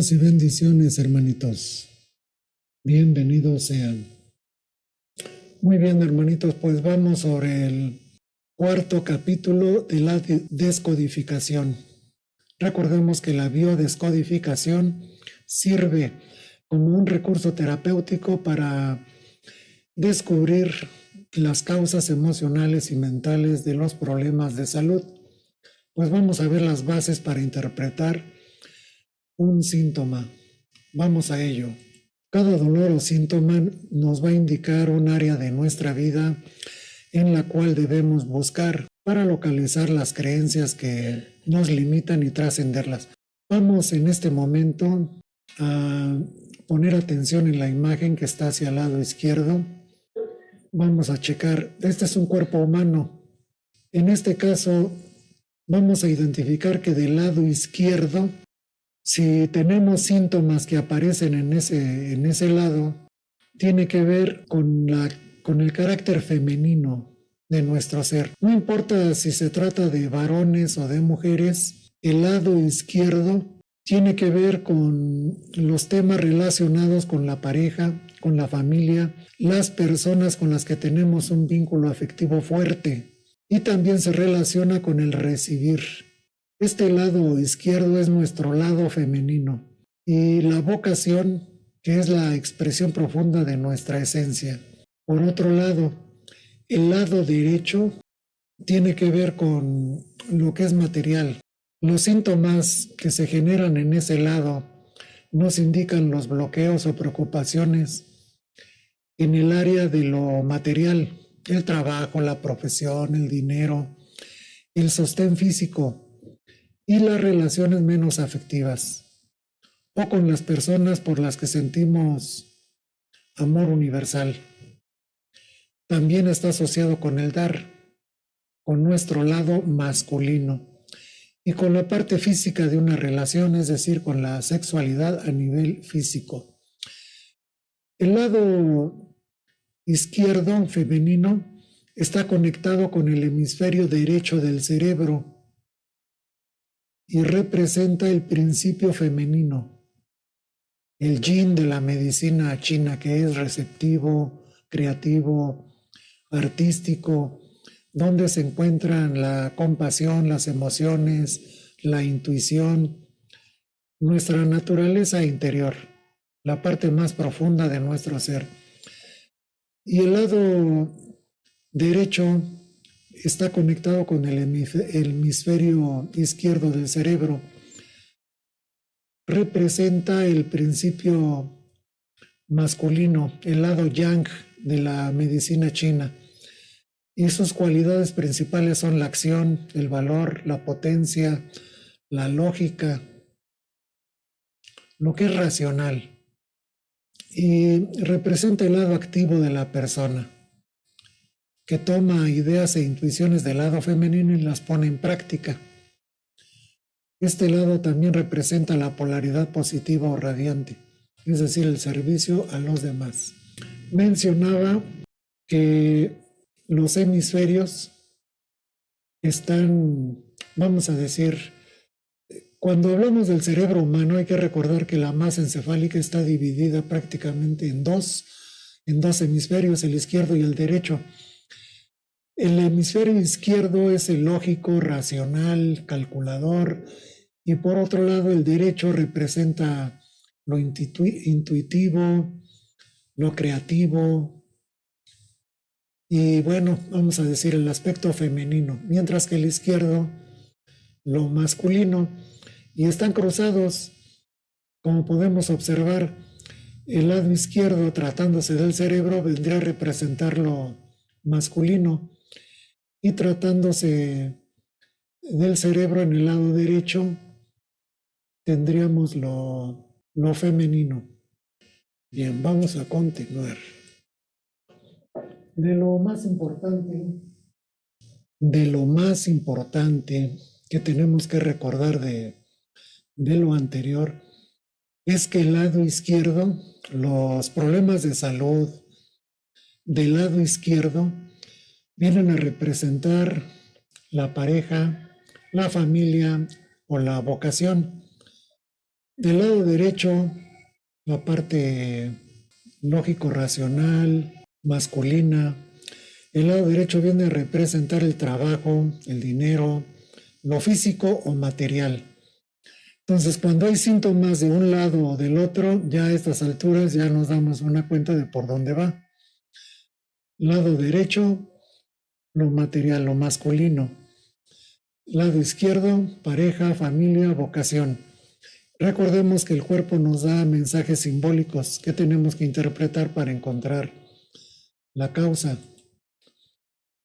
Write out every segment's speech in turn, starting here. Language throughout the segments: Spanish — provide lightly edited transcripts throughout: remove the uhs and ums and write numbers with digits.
Paz y bendiciones, hermanitos. Bienvenidos sean. Muy bien, hermanitos, pues vamos sobre el cuarto capítulo de la descodificación. Recordemos que la biodescodificación sirve como un recurso terapéutico para descubrir las causas emocionales y mentales de los problemas de salud. Pues vamos a ver las bases para interpretar un síntoma. Vamos a ello. Cada dolor o síntoma nos va a indicar un área de nuestra vida en la cual debemos buscar para localizar las creencias que nos limitan y trascenderlas. Vamos en este momento a poner atención en la imagen que está hacia el lado izquierdo. Vamos a checar, este es un cuerpo humano. En este caso, vamos a identificar que del lado izquierdo, si tenemos síntomas que aparecen en ese lado, tiene que ver con el carácter femenino de nuestro ser. No importa si se trata de varones o de mujeres, el lado izquierdo tiene que ver con los temas relacionados con la pareja, con la familia, las personas con las que tenemos un vínculo afectivo fuerte, y también se relaciona con el recibir. Este lado izquierdo es nuestro lado femenino y la vocación, que es la expresión profunda de nuestra esencia. Por otro lado, el lado derecho tiene que ver con lo que es material. Los síntomas que se generan en ese lado nos indican los bloqueos o preocupaciones en el área de lo material, el trabajo, la profesión, el dinero, el sostén físico y las relaciones menos afectivas, o con las personas por las que sentimos amor universal. También está asociado con el dar, con nuestro lado masculino, y con la parte física de una relación, es decir, con la sexualidad a nivel físico. El lado izquierdo, femenino, está conectado con el hemisferio derecho del cerebro y representa el principio femenino, el yin de la medicina china, que es receptivo, creativo, artístico, donde se encuentran la compasión, las emociones, la intuición, nuestra naturaleza interior, la parte más profunda de nuestro ser. Y el lado derecho está conectado con el hemisferio izquierdo del cerebro. Representa el principio masculino, el lado yang de la medicina china. Y sus cualidades principales son la acción, el valor, la potencia, la lógica, lo que es racional. Y representa el lado activo de la persona, que toma ideas e intuiciones del lado femenino y las pone en práctica. Este lado también representa la polaridad positiva o radiante, es decir, el servicio a los demás. Mencionaba que los hemisferios están, vamos a decir, cuando hablamos del cerebro humano hay que recordar que la masa encefálica está dividida prácticamente en dos hemisferios, el izquierdo y el derecho. El hemisferio izquierdo es el lógico, racional, calculador, y por otro lado el derecho representa lo intuitivo, lo creativo, y bueno, vamos a decir el aspecto femenino, mientras que el izquierdo, lo masculino, y están cruzados, como podemos observar. El lado izquierdo, tratándose del cerebro, vendría a representar lo masculino, y tratándose del cerebro en el lado derecho, tendríamos lo femenino. Bien, vamos a continuar. De lo más importante que tenemos que recordar de lo anterior es que el lado izquierdo, los problemas de salud del lado izquierdo vienen a representar la pareja, la familia o la vocación. Del lado derecho, la parte lógico-racional, masculina. El lado derecho viene a representar el trabajo, el dinero, lo físico o material. Entonces, cuando hay síntomas de un lado o del otro, ya a estas alturas ya nos damos una cuenta de por dónde va. Lado derecho, lo material, lo masculino. Lado izquierdo, pareja, familia, vocación. Recordemos que el cuerpo nos da mensajes simbólicos que tenemos que interpretar para encontrar la causa.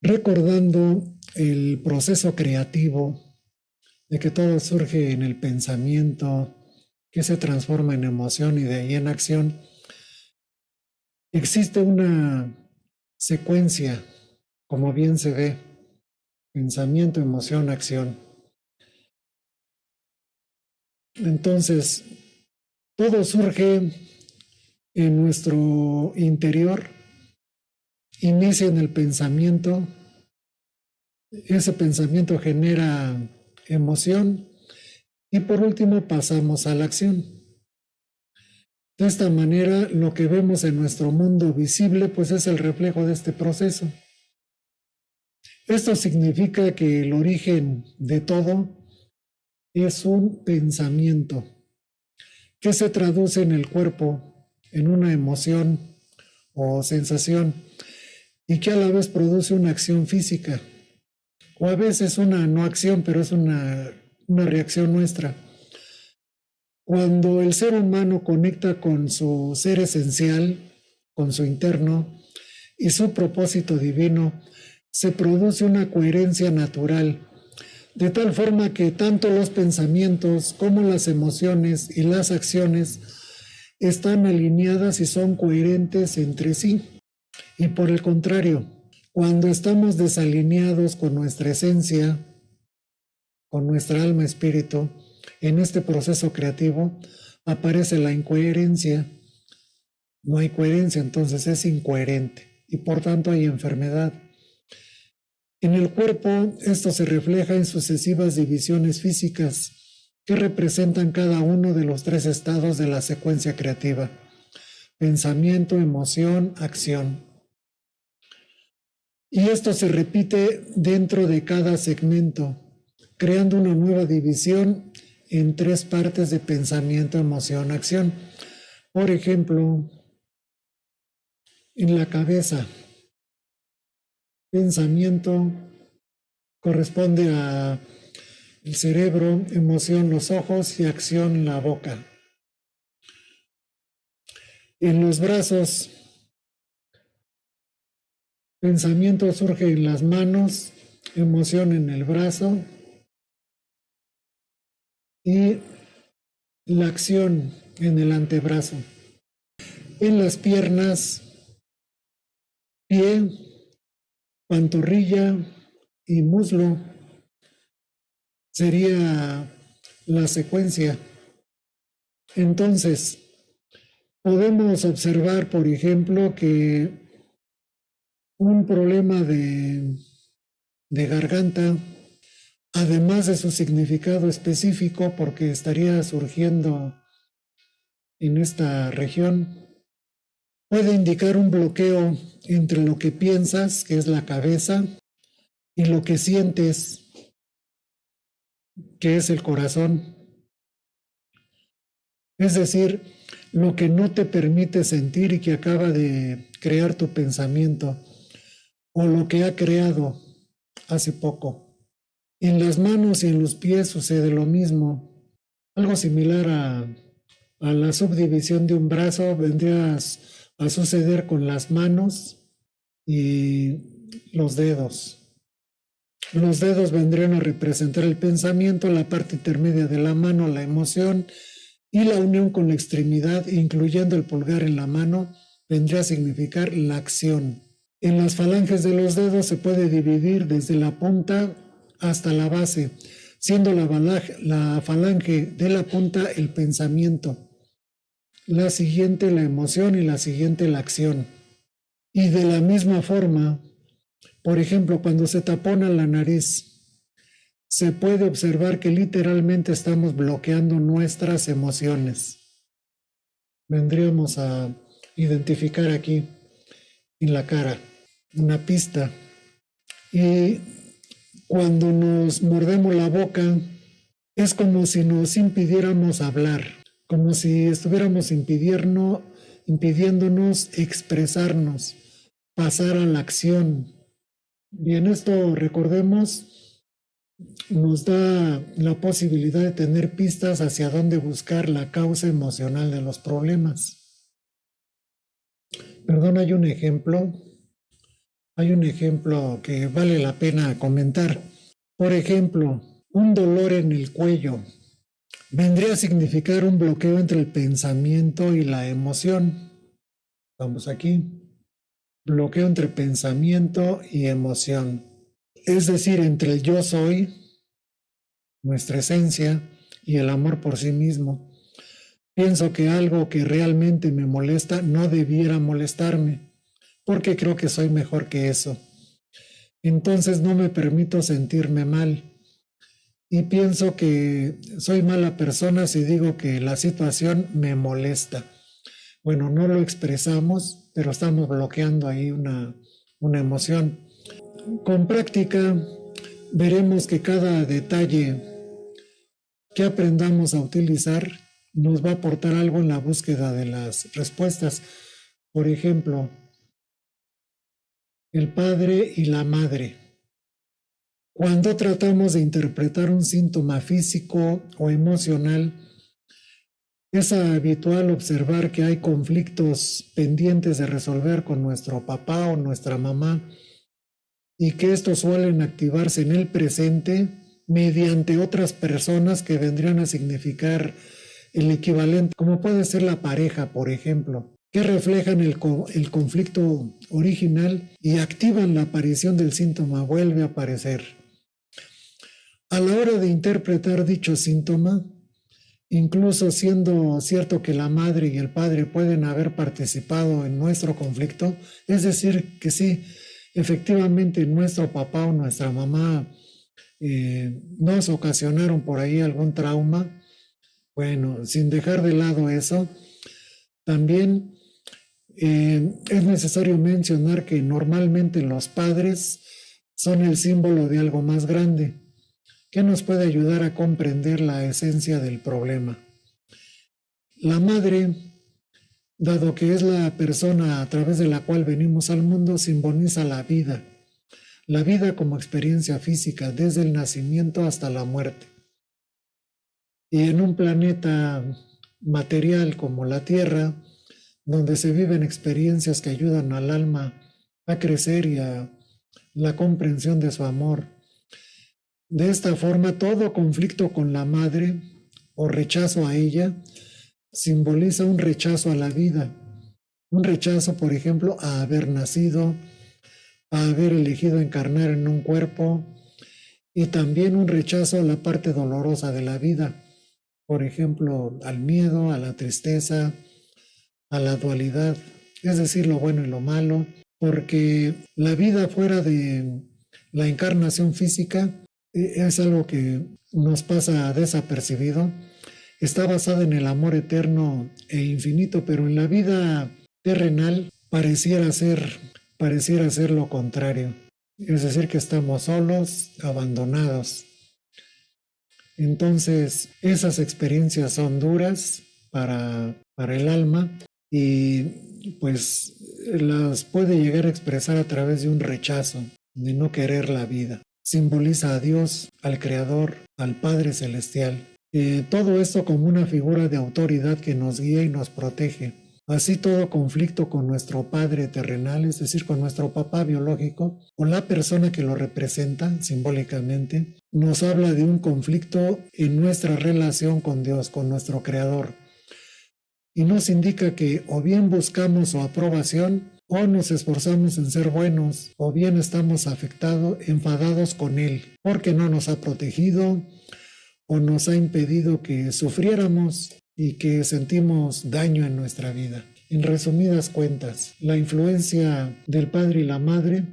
Recordando el proceso creativo de que todo surge en el pensamiento, que se transforma en emoción y de ahí en acción, existe una secuencia, como bien se ve, pensamiento, emoción, acción. Entonces, todo surge en nuestro interior, inicia en el pensamiento, ese pensamiento genera emoción y por último pasamos a la acción. De esta manera, lo que vemos en nuestro mundo visible, pues es el reflejo de este proceso. Esto significa que el origen de todo es un pensamiento que se traduce en el cuerpo en una emoción o sensación y que a la vez produce una acción física o a veces una no acción, pero es una reacción nuestra. Cuando el ser humano conecta con su ser esencial, con su interno y su propósito divino, se produce una coherencia natural, de tal forma que tanto los pensamientos como las emociones y las acciones están alineadas y son coherentes entre sí. Y por el contrario, cuando estamos desalineados con nuestra esencia, con nuestra alma espíritu, en este proceso creativo aparece la incoherencia. No hay coherencia, entonces es incoherente y por tanto hay enfermedad. En el cuerpo, esto se refleja en sucesivas divisiones físicas que representan cada uno de los 3 estados de la secuencia creativa: pensamiento, emoción, acción. Y esto se repite dentro de cada segmento, creando una nueva división en 3 partes de pensamiento, emoción, acción. Por ejemplo, en la cabeza, pensamiento corresponde a el cerebro, emoción los ojos y acción la boca. En los brazos, pensamiento surge en las manos, emoción en el brazo y la acción en el antebrazo. En las piernas, pie, pantorrilla y muslo sería la secuencia. Entonces, podemos observar, por ejemplo, que un problema de garganta, además de su significado específico, porque estaría surgiendo en esta región, puede indicar un bloqueo entre lo que piensas, que es la cabeza, y lo que sientes, que es el corazón. Es decir, lo que no te permite sentir y que acaba de crear tu pensamiento, o lo que ha creado hace poco. En las manos y en los pies sucede lo mismo. Algo similar a la subdivisión de un brazo vendría a suceder con las manos y los dedos. Los dedos vendrían a representar el pensamiento, la parte intermedia de la mano, la emoción, y la unión con la extremidad, incluyendo el pulgar en la mano, vendría a significar la acción. En las falanges de los dedos se puede dividir desde la punta hasta la base, siendo la falange de la punta el pensamiento, la siguiente la emoción y la siguiente la acción. Y de la misma forma, por ejemplo, cuando se tapona la nariz, se puede observar que literalmente estamos bloqueando nuestras emociones. Vendríamos a identificar aquí en la cara una pista. Y cuando nos mordemos la boca, es como si nos impidiéramos hablar, como si estuviéramos impidiéndonos expresarnos, pasar a la acción. Bien, esto, recordemos, nos da la posibilidad de tener pistas hacia dónde buscar la causa emocional de los problemas. Perdón, hay un ejemplo que vale la pena comentar. Por ejemplo, un dolor en el cuello vendría a significar un bloqueo entre el pensamiento y la emoción. Vamos aquí. Bloqueo entre pensamiento y emoción. Es decir, entre el yo soy, nuestra esencia, y el amor por sí mismo. Pienso que algo que realmente me molesta no debiera molestarme, porque creo que soy mejor que eso. Entonces no me permito sentirme mal. Y pienso que soy mala persona si digo que la situación me molesta. Bueno, no lo expresamos, pero estamos bloqueando ahí una emoción. Con práctica veremos que cada detalle que aprendamos a utilizar nos va a aportar algo en la búsqueda de las respuestas. Por ejemplo, el padre y la madre. Cuando tratamos de interpretar un síntoma físico o emocional, es habitual observar que hay conflictos pendientes de resolver con nuestro papá o nuestra mamá y que estos suelen activarse en el presente mediante otras personas que vendrían a significar el equivalente, como puede ser la pareja, por ejemplo, que reflejan el conflicto original y activan la aparición del síntoma, vuelve a aparecer. A la hora de interpretar dicho síntoma, incluso siendo cierto que la madre y el padre pueden haber participado en nuestro conflicto, es decir, que sí, efectivamente nuestro papá o nuestra mamá nos ocasionaron por ahí algún trauma. Bueno, sin dejar de lado eso, también es necesario mencionar que normalmente los padres son el símbolo de algo más grande, que nos puede ayudar a comprender la esencia del problema. La madre, dado que es la persona a través de la cual venimos al mundo, simboliza la vida como experiencia física desde el nacimiento hasta la muerte. Y en un planeta material como la Tierra, donde se viven experiencias que ayudan al alma a crecer y a la comprensión de su amor. De esta forma, todo conflicto con la madre o rechazo a ella simboliza un rechazo a la vida, un rechazo, por ejemplo, a haber nacido, a haber elegido encarnar en un cuerpo, y también un rechazo a la parte dolorosa de la vida, por ejemplo, al miedo, a la tristeza, a la dualidad, es decir, lo bueno y lo malo, porque la vida fuera de la encarnación física es algo que nos pasa desapercibido. Está basada en el amor eterno e infinito, pero en la vida terrenal pareciera ser lo contrario. Es decir, que estamos solos, abandonados. Entonces, esas experiencias son duras para el alma y pues las puede llegar a expresar a través de un rechazo, de no querer la vida. Simboliza a Dios, al Creador, al Padre Celestial. Todo esto como una figura de autoridad que nos guía y nos protege. Así todo conflicto con nuestro padre terrenal, es decir, con nuestro papá biológico, o la persona que lo representa simbólicamente, nos habla de un conflicto en nuestra relación con Dios, con nuestro Creador. Y nos indica que o bien buscamos su aprobación, o nos esforzamos en ser buenos, o bien estamos enfadados con Él, porque no nos ha protegido, o nos ha impedido que sufriéramos y que sentimos daño en nuestra vida. En resumidas cuentas, la influencia del padre y la madre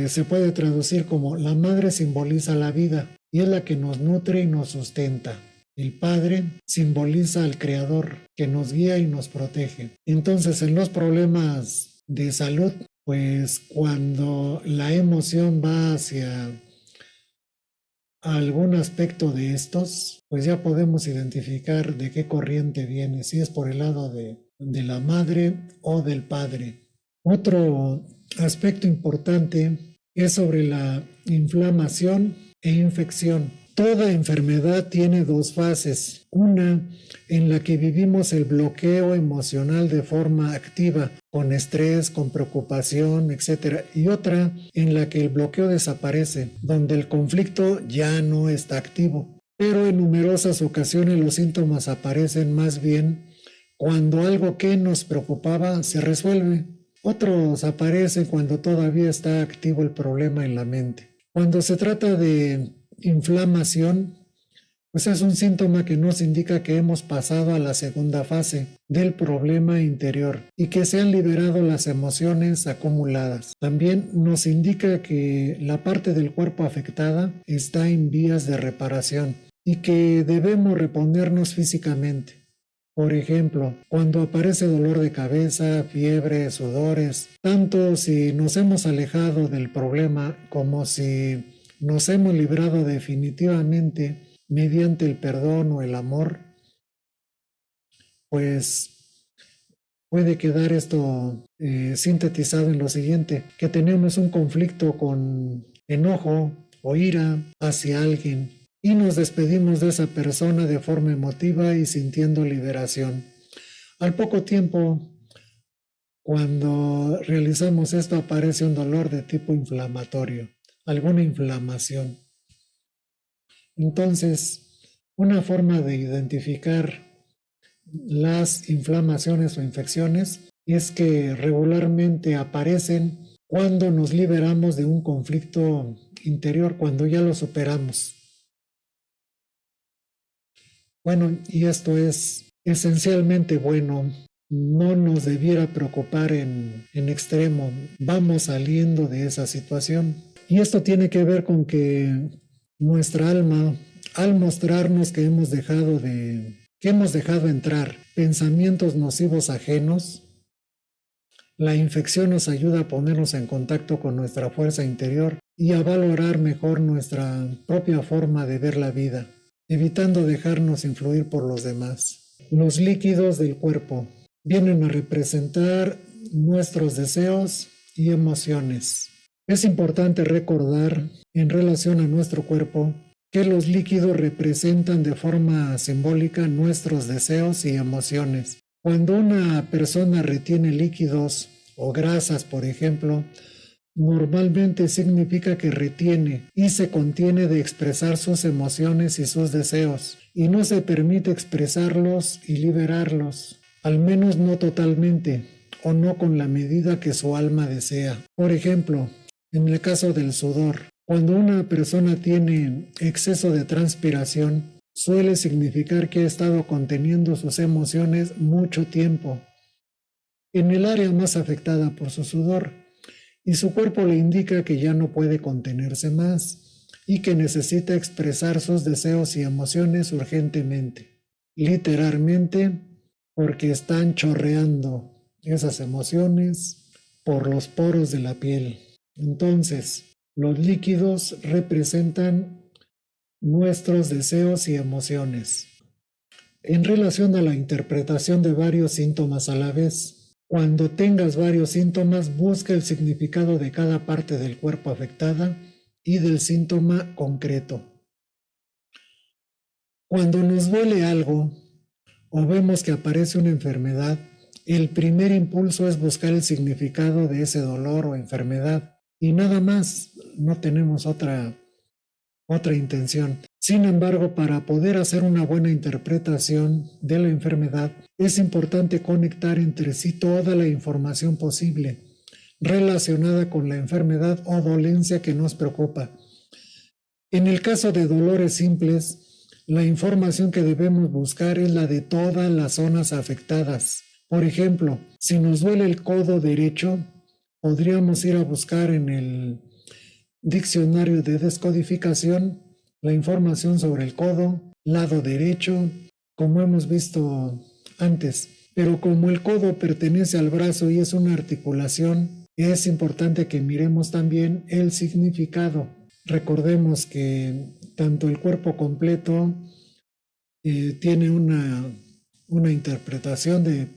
se puede traducir como la madre simboliza la vida y es la que nos nutre y nos sustenta. El padre simboliza al creador que nos guía y nos protege. Entonces, en los problemas de salud, pues cuando la emoción va hacia algún aspecto de estos, pues ya podemos identificar de qué corriente viene, si es por el lado de la madre o del padre. Otro aspecto importante es sobre la inflamación e infección. Toda enfermedad tiene dos fases, una en la que vivimos el bloqueo emocional de forma activa, con estrés, con preocupación, etc. Y otra en la que el bloqueo desaparece, donde el conflicto ya no está activo. Pero en numerosas ocasiones los síntomas aparecen más bien cuando algo que nos preocupaba se resuelve. Otros aparecen cuando todavía está activo el problema en la mente. Cuando se trata de inflamación, pues es un síntoma que nos indica que hemos pasado a la segunda fase del problema interior y que se han liberado las emociones acumuladas. También nos indica que la parte del cuerpo afectada está en vías de reparación y que debemos reponernos físicamente. Por ejemplo, cuando aparece dolor de cabeza, fiebre, sudores, tanto si nos hemos alejado del problema como si nos hemos librado definitivamente mediante el perdón o el amor, pues puede quedar esto sintetizado en lo siguiente, que tenemos un conflicto con enojo o ira hacia alguien y nos despedimos de esa persona de forma emotiva y sintiendo liberación. Al poco tiempo, cuando realizamos esto, aparece un dolor de tipo inflamatorio, alguna inflamación. Entonces, una forma de identificar las inflamaciones o infecciones es que regularmente aparecen cuando nos liberamos de un conflicto interior, cuando ya lo superamos. Bueno, y esto es esencialmente bueno, no nos debiera preocupar en extremo, vamos saliendo de esa situación. Y esto tiene que ver con que nuestra alma, al mostrarnos que hemos dejado entrar pensamientos nocivos ajenos, la infección nos ayuda a ponernos en contacto con nuestra fuerza interior y a valorar mejor nuestra propia forma de ver la vida, evitando dejarnos influir por los demás. Los líquidos del cuerpo vienen a representar nuestros deseos y emociones. Es importante recordar, en relación a nuestro cuerpo, que los líquidos representan de forma simbólica nuestros deseos y emociones. Cuando una persona retiene líquidos o grasas, por ejemplo, normalmente significa que retiene y se contiene de expresar sus emociones y sus deseos, y no se permite expresarlos y liberarlos, al menos no totalmente, o no con la medida que su alma desea. Por ejemplo, en el caso del sudor, cuando una persona tiene exceso de transpiración, suele significar que ha estado conteniendo sus emociones mucho tiempo en el área más afectada por su sudor, y su cuerpo le indica que ya no puede contenerse más y que necesita expresar sus deseos y emociones urgentemente, literalmente porque están chorreando esas emociones por los poros de la piel. Entonces, los líquidos representan nuestros deseos y emociones. En relación a la interpretación de varios síntomas a la vez, cuando tengas varios síntomas, busca el significado de cada parte del cuerpo afectada y del síntoma concreto. Cuando nos duele algo o vemos que aparece una enfermedad, el primer impulso es buscar el significado de ese dolor o enfermedad y nada más, no tenemos otra intención. Sin embargo, para poder hacer una buena interpretación de la enfermedad, es importante conectar entre sí toda la información posible relacionada con la enfermedad o dolencia que nos preocupa. En el caso de dolores simples, la información que debemos buscar es la de todas las zonas afectadas. Por ejemplo, si nos duele el codo derecho, podríamos ir a buscar en el diccionario de descodificación, la información sobre el codo, lado derecho, como hemos visto antes. Pero como el codo pertenece al brazo y es una articulación, es importante que miremos también el significado. Recordemos que tanto el cuerpo completo tiene una interpretación de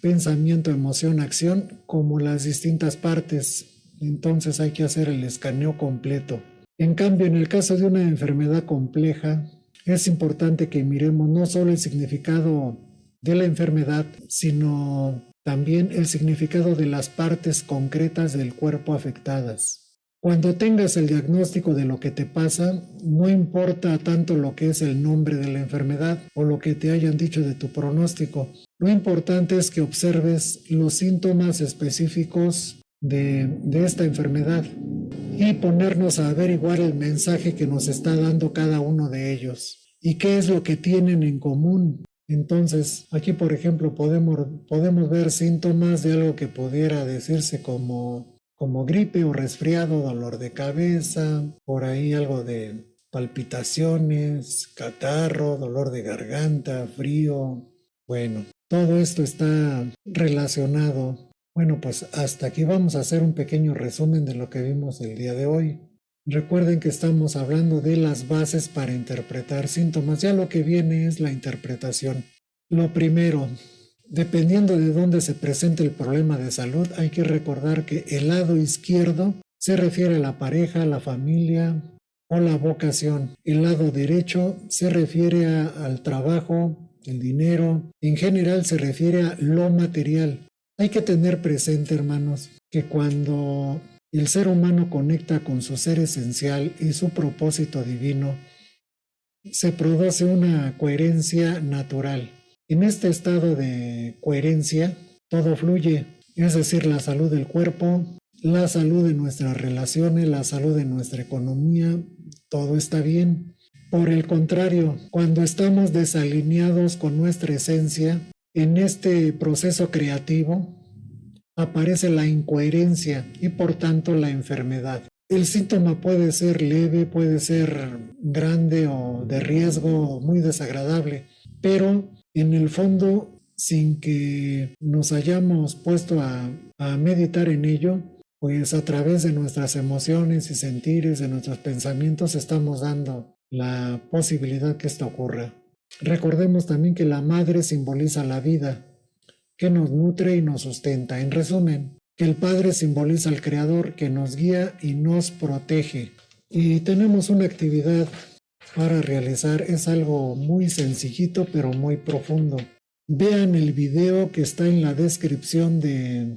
pensamiento, emoción, acción, como las distintas partes. Entonces hay que hacer el escaneo completo. En cambio, en el caso de una enfermedad compleja, es importante que miremos no solo el significado de la enfermedad, sino también el significado de las partes concretas del cuerpo afectadas. Cuando tengas el diagnóstico de lo que te pasa, no importa tanto lo que es el nombre de la enfermedad o lo que te hayan dicho de tu pronóstico. Lo importante es que observes los síntomas específicos de esta enfermedad y ponernos a averiguar el mensaje que nos está dando cada uno de ellos y qué es lo que tienen en común. Entonces, aquí por ejemplo podemos ver síntomas de algo que pudiera decirse como gripe o resfriado, dolor de cabeza, por ahí algo de palpitaciones, catarro, dolor de garganta, frío. Bueno, todo esto está relacionado. Bueno, pues hasta aquí vamos a hacer un pequeño resumen de lo que vimos el día de hoy. Recuerden que estamos hablando de las bases para interpretar síntomas. Ya lo que viene es la interpretación. Lo primero, dependiendo de dónde se presente el problema de salud, hay que recordar que el lado izquierdo se refiere a la pareja, la familia o la vocación. El lado derecho se refiere al trabajo, el dinero. En general se refiere a lo material. Hay que tener presente, hermanos, que cuando el ser humano conecta con su ser esencial y su propósito divino, se produce una coherencia natural. En este estado de coherencia, todo fluye, es decir, la salud del cuerpo, la salud de nuestras relaciones, la salud de nuestra economía, todo está bien. Por el contrario, cuando estamos desalineados con nuestra esencia, en este proceso creativo aparece la incoherencia y por tanto la enfermedad. El síntoma puede ser leve, puede ser grande o de riesgo muy desagradable, pero en el fondo, sin que nos hayamos puesto a meditar en ello, pues a través de nuestras emociones y sentires, de nuestros pensamientos, estamos dando la posibilidad que esto ocurra. Recordemos también que la madre simboliza la vida, que nos nutre y nos sustenta. En resumen, que el Padre simboliza al Creador, que nos guía y nos protege. Y tenemos una actividad para realizar, es algo muy sencillito pero muy profundo. Vean el video que está en la descripción de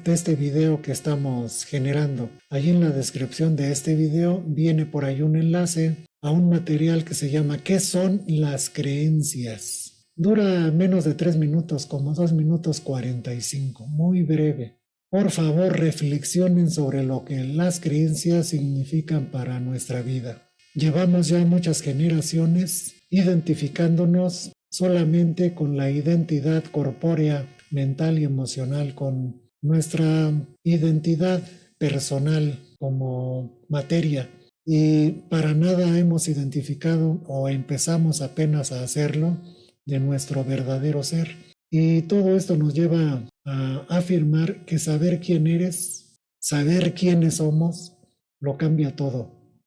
este video que estamos generando. Allí en la descripción de este video viene por ahí un enlace a un material que se llama ¿Qué son las creencias? Dura menos de 3 minutos, como 2 minutos 45, muy breve. Por favor, reflexionen sobre lo que las creencias significan para nuestra vida. Llevamos ya muchas generaciones identificándonos solamente con la identidad corpórea, mental y emocional, con nuestra identidad personal como materia. Y para nada hemos identificado o empezamos apenas a hacerlo de nuestro verdadero ser. Y todo esto nos lleva a afirmar que saber quién eres, saber quiénes somos, lo cambia todo.